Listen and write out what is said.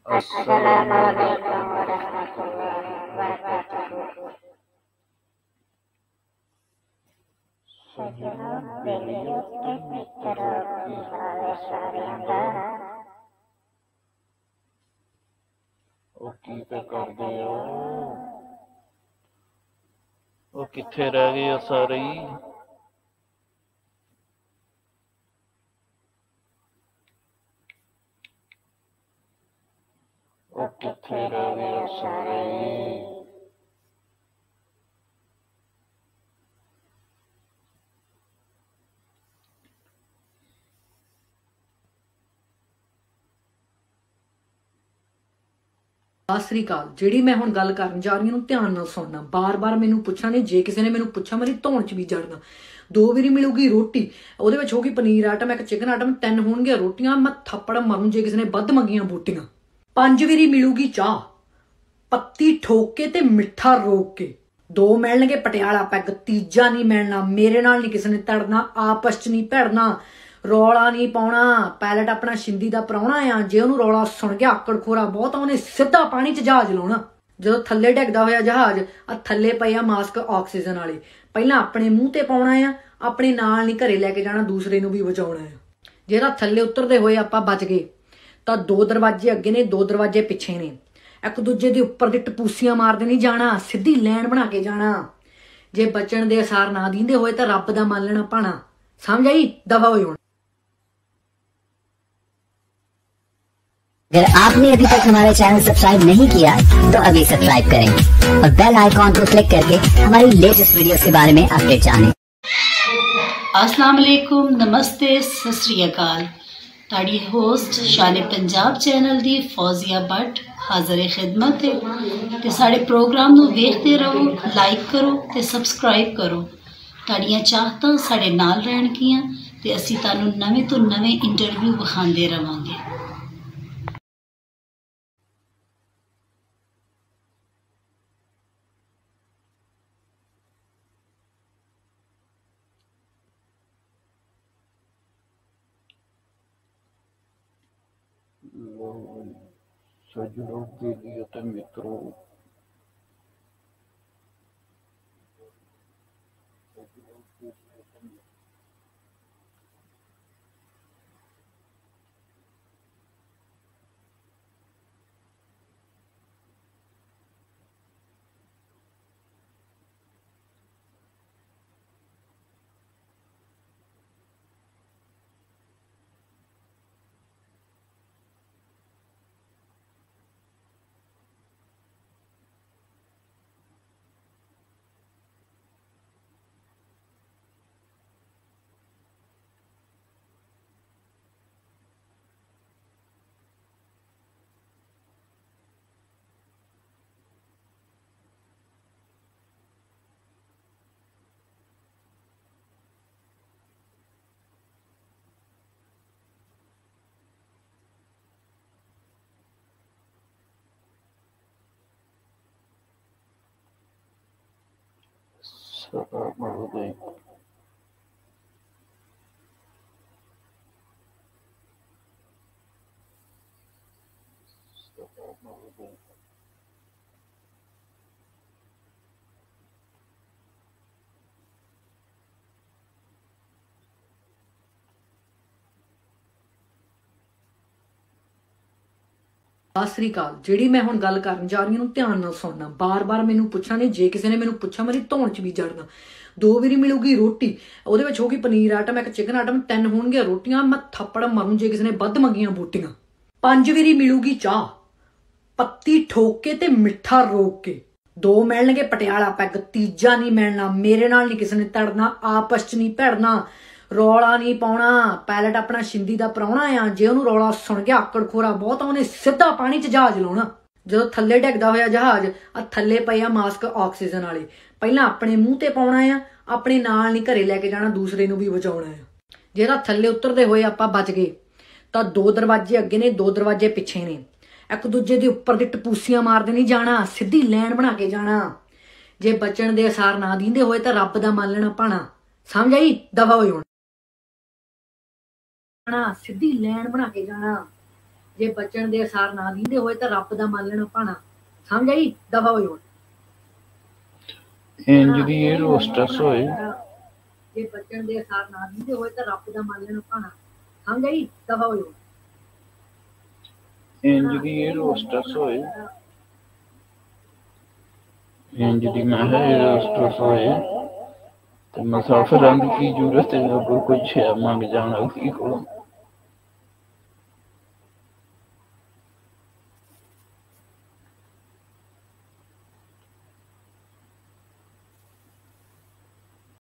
अस्सलामुअलैकुम वरहमतुल्लाहि वबरकातुहू। सजनों बेलियों ते मित्रों की हाल सारियां दा ਉਹ ਕੀ ਤੇ ਕਰਦੇ ਹੋ? ਉਹ ਕਿੱਥੇ ਰਹਿ ਗਏ ਆ ਸਾਰੇ ਹੀ? ਉਹ ਕਿੱਥੇ ਰਹਿ ਗਏ ਆ ਸਾਰੇ ਹੀ? ਸਤਿ ਸ੍ਰੀ ਅਕਾਲ। ਜਿਹੜੀ ਮੈਂ ਹੁਣ ਗੱਲ ਕਰਨ ਜਾ ਰਹੀ ਹਾਂ ਧਿਆਨ ਨਾਲ ਸੁਣਨਾ। ਬਾਰ-ਬਾਰ ਮੈਨੂੰ ਪੁੱਛਣਾ ਨਹੀਂ, ਜੇ ਕਿਸੇ ਨੇ ਮੈਨੂੰ ਪੁੱਛਿਆ ਮੇਰੀ ਧੌਣ 'ਚ ਵੀ ਜੜਨਾ। 2 ਵਾਰੀ ਮਿਲੂਗੀ ਰੋਟੀ, ਉਹਦੇ ਵਿੱਚ ਹੋਊਗੀ ਪਨੀਰ ਆਟਮ, ਇੱਕ ਚਿਕਨ ਆਟਮ, 3 ਹੋਣਗੀਆਂ ਰੋਟੀਆਂ। ਮੈਂ ਥੱਪੜ ਮਾਰੂ ਜੇ ਕਿਸੇ ਨੇ ਵੱਧ ਮੰਗੀਆਂ ਬੂਟੀਆਂ। 5 ਵਾਰੀ ਮਿਲੂਗੀ ਚਾਹ, ਪੱਤੀ ਠੋਕ ਕੇ ਤੇ ਮਿੱਠਾ ਰੋਕ ਕੇ। 2 ਮਿਲਣਗੇ ਪਟਿਆਲਾ ਪੈਗ, ਤੀਜਾ ਨਹੀਂ ਮਿਲਣਾ। ਮੇਰੇ ਨਾਲ ਨਹੀਂ ਕਿਸੇ ਨੇ ਤੜਨਾ, ਆਪਸ 'ਚ ਨਹੀਂ ਭਿੜਨਾ, ਰੌਲਾ ਨਹੀਂ ਪਾਉਣਾ। ਪੈਲਟ ਆਪਣਾ ਸ਼ਿੰਦੀ ਦਾ ਪ੍ਰਾਹੁਣਾ ਆ, ਜੇ ਉਹਨੂੰ ਰੌਲਾ ਸੁਣ ਗਿਆ ਆਕੜ ਖੋਰਾ ਬਹੁਤ, ਉਹਨੇ ਸਿੱਧਾ ਪਾਣੀ 'ਚ ਜਹਾਜ਼ ਲਾਉਣਾ। ਜਦੋਂ ਥੱਲੇ ਡਿੱਗਦਾ ਹੋਇਆ ਜਹਾਜ਼, ਆ ਥੱਲੇ ਪਏ ਆ ਮਾਸਕ ਆਕਸੀਜਨ ਵਾਲੇ। ਪਹਿਲਾਂ ਆਪਣੇ ਮੂੰਹ ਤੇ ਪਾਉਣਾ ਆ, ਆਪਣੇ ਨਾਲ ਨਹੀਂ ਘਰੇ ਲੈ ਕੇ ਜਾਣਾ, ਦੂਸਰੇ ਨੂੰ ਵੀ ਬਚਾਉਣਾ ਆ। ਜਿਹੜਾ ਥੱਲੇ ਉਤਰਦੇ ਹੋਏ ਆਪਾਂ ਬਚ ਗਏ ਤਾਂ 2 ਦਰਵਾਜ਼ੇ ਅੱਗੇ ਨੇ, 2 ਦਰਵਾਜ਼ੇ ਪਿੱਛੇ ਨੇ। ਇੱਕ ਦੂਜੇ ਦੇ ਉੱਪਰ ਦੀ ਟਪੂਸੀਆਂ ਮਾਰਦੇ ਨਹੀਂ ਜਾਣਾ, ਸਿੱਧੀ ਲਾਈਨ ਬਣਾ ਕੇ ਜਾਣਾ। ਜੇ ਬਚਣ ਦੇ ਅਸਾਰ ਨਾ ਦਿੰਦੇ ਹੋਏ ਤਾਂ ਰੱਬ ਦਾ ਮੰਨ ਲੈਣਾ ਭਾਣਾ। ਸਮਝ ਆਈ? ਦਫਾ ਹੋਈ ਹੁਣ। अगर आपने अभी तक हमारा चैनल सब्सक्राइब नहीं किया तो अभी सब्सक्राइब करें और बेल आइकॉन को क्लिक करके हमारी लेटेस्ट वीडियोस के बारे में अपडेट जानें। अस्सलाम वालेकुम, नमस्ते, सत श्री अकाल। ताड़ी होस्ट शान पंजाब चैनल दी फौजिया भट्ट हाज़र खिदमत है ते साढ़े प्रोग्राम नू वेखते रहो, लाइक करो ते सब्सक्राइब करो। ताड़ियां चाहतां साढ़े नाल रहणगियां ते असीं तुहानूं नवें तो नवें इंटरव्यू विखांदे रवांगे। सजनों बेलियों ते मित्रों Assalamualaikum. ਸਤਿ ਸ੍ਰੀ ਅਕਾਲ। ਜਿਹੜੀ ਮੈਂ ਹੁਣ ਗੱਲ ਕਰਨ ਜਾ ਰਹੀ ਹਾਂ ਧਿਆਨ ਨਾਲ ਸੁਣਨਾ। ਬਾਰ-ਬਾਰ ਮੈਨੂੰ ਪੁੱਛਣਾ ਨਹੀਂ, ਜੇ ਕਿਸੇ ਨੇ ਮੈਨੂੰ ਪੁੱਛਿਆ ਮੇਰੀ ਧੌਣ 'ਚ ਵੀ ਜੜਨਾ। 2 ਵਾਰੀ ਮਿਲੂਗੀ ਰੋਟੀ, ਉਹਦੇ ਵਿੱਚ ਹੋਊਗੀ ਪਨੀਰ ਆਟਮ, ਇੱਕ ਚਿਕਨ ਆਟਮ, 3 ਹੋਣਗੀਆਂ ਰੋਟੀਆਂ। ਮੈਂ ਥੱਪੜ ਮਾਰੂ ਜੇ ਕਿਸੇ ਨੇ ਵੱਧ ਮੰਗੀਆਂ ਬੂਟੀਆਂ। 5 ਵਾਰੀ ਮਿਲੂਗੀ ਚਾਹ, ਪੱਤੀ ਠੋਕ ਕੇ ਤੇ ਮਿੱਠਾ ਰੋਕ ਕੇ। 2 ਮਿਲਣਗੇ ਪਟਿਆਲਾ ਪੈਗ, ਤੀਜਾ ਨਹੀਂ ਮਿਲਣਾ। ਮੇਰੇ ਨਾਲ ਨਹੀਂ ਕਿਸੇ ਨੇ ਤੜਨਾ, ਆਪਸ 'ਚ ਨਹੀਂ ਭਿੜਨਾ, ਰੌਲਾ ਨਹੀਂ ਪਾਉਣਾ। ਪੈਲਟ ਆਪਣਾ ਸ਼ਿੰਦੀ ਦਾ ਪ੍ਰਾਹੁਣਾ ਆ, ਜੇ ਉਹਨੂੰ ਰੌਲਾ ਸੁਣ ਗਿਆ ਆਕੜ ਖੋਰਾ ਬਹੁਤ, ਉਹਨੇ ਸਿੱਧਾ ਪਾਣੀ 'ਚ ਜਹਾਜ਼ ਲਾਉਣਾ। ਜਦੋਂ ਥੱਲੇ ਡਿੱਗਦਾ ਹੋਇਆ ਜਹਾਜ਼, ਆ ਥੱਲੇ ਪਏ ਆ ਮਾਸਕ ਆਕਸੀਜਨ ਵਾਲੇ। ਪਹਿਲਾਂ ਆਪਣੇ ਮੂੰਹ ਤੇ ਪਾਉਣਾ ਆ, ਆਪਣੇ ਨਾਲ ਨਹੀਂ ਘਰੇ ਲੈ ਕੇ ਜਾਣਾ, ਦੂਸਰੇ ਨੂੰ ਵੀ ਬਚਾਉਣਾ ਆ। ਜਿਹੜਾ ਥੱਲੇ ਉਤਰਦੇ ਹੋਏ ਆਪਾਂ ਬਚ ਗਏ ਤਾਂ 2 ਦਰਵਾਜ਼ੇ ਅੱਗੇ ਨੇ, 2 ਦਰਵਾਜ਼ੇ ਪਿੱਛੇ ਨੇ। ਇੱਕ ਦੂਜੇ ਦੇ ਉੱਪਰ ਦੀ ਟਪੂਸੀਆਂ ਮਾਰਦੇ ਨਹੀਂ ਜਾਣਾ, ਸਿੱਧੀ ਲਾਈਨ ਬਣਾ ਕੇ ਜਾਣਾ। ਜੇ ਬਚਣ ਦੇ ਅਸਾਰ ਨਾ ਦਿੰਦੇ ਹੋਏ ਤਾਂ ਰੱਬ ਦਾ ਮੰਨ ਲੈਣਾ ਭਾਣਾ। ਸਮਝ ਆਈ? ਦਫਾ ਹੋਈ ਹੁਣ। ਸਿੱਧੀ ਲਾਈਨ ਬਣਾ ਕੇ ਜਾਣਾ। ਜੇ ਬਚਣ ਦੇ ਅਸਾਰ ਨਾ ਦਿੰਦੇ ਹੋਏ ਤਾਂ ਰੱਬ ਦਾ ਮੰਨ ਲੈਣਾ ਭਾਣਾ। ਸਮਝ ਆਈ? ਦਫਾ ਹੋਈ ਹੁਣ। ਇੰਜ ਦੀ ਇਹ ਰੋਸਟਸ ਹੋਏ ਜੇ ਬਚਣ ਦੇ ਅਸਾਰ ਨਾ ਦਿੰਦੇ ਹੋਏ ਤਾਂ ਰੱਬ ਦਾ ਮੰਨ ਲੈਣਾ ਭਾਣਾ। ਸਮਝ ਆਈ? ਦਫਾ ਹੋਈ ਹੁਣ। ਇੰਜ ਦੀ ਇਹ ਰੋਸਟਸ ਹੋਏ ਇੰਜ ਦੀ ਮੈਂ ਹੈ ਇਹ ਰੋਸਟਸ ਹੋਏ ਤੇ ਮੁਸਾਫਰਾਂ ਦੀ ਕੀ ਜ਼ਰੂਰਤ ਹੈ ਅਗਰ ਕੁਛ ਮੰਗ ਜਾਣਾ ਉਸੀ ਕੋਲੋਂ।